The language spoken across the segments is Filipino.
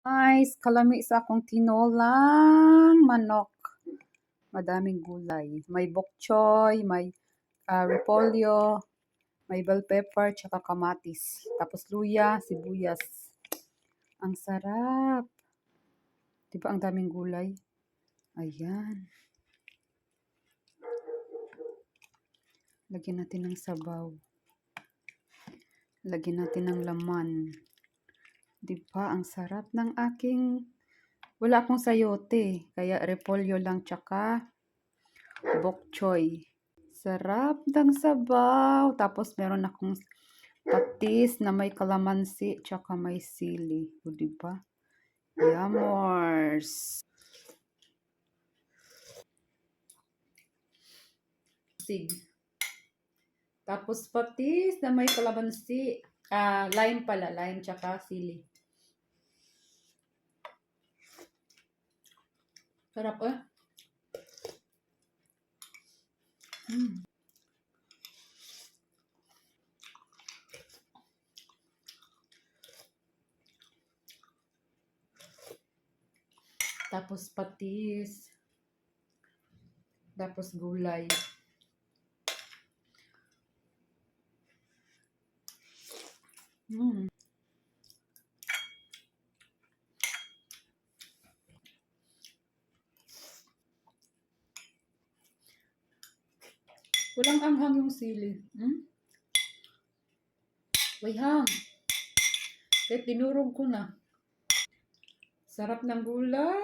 Guys, kalami sa akong tinolang manok. Madaming gulay. May bok choy, may repolyo, may bell pepper, tsaka kamatis. Tapos luya, sibuyas. Ang sarap. Diba ang daming gulay? Ayan. Lagyan natin ng sabaw. Lagyan natin ng laman. Diba ang sarap ng aking... Wala akong sayote. Kaya repolyo lang tsaka bok choy. Sarap ng sabaw. Tapos meron akong patis na may kalamansi tsaka may sili. O diba? Yummers. Sig. Tapos patis na may kalamansi. Lime pala. Lime tsaka sili. Sarap eh. Tapos patis. Tapos gulay. Walang anghang yung sili. Wayhang. Kahit dinurog ko na. Sarap ng gulay.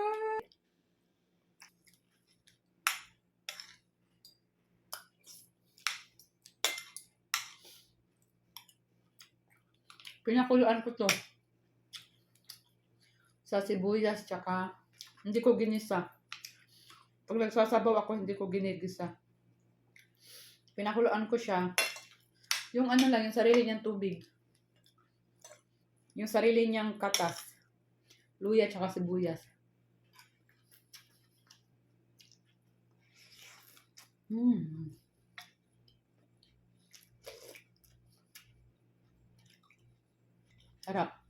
Pinakuluan ko to. Sa sibuyas tsaka hindi ko ginisa. Pag nagsasabaw ako, hindi ko ginigisa. Pinakuluan ko siya. Yung ano lang, yung sarili niyang tubig. Yung sarili niyang katas. Luya tsaka sibuyas. Sarap.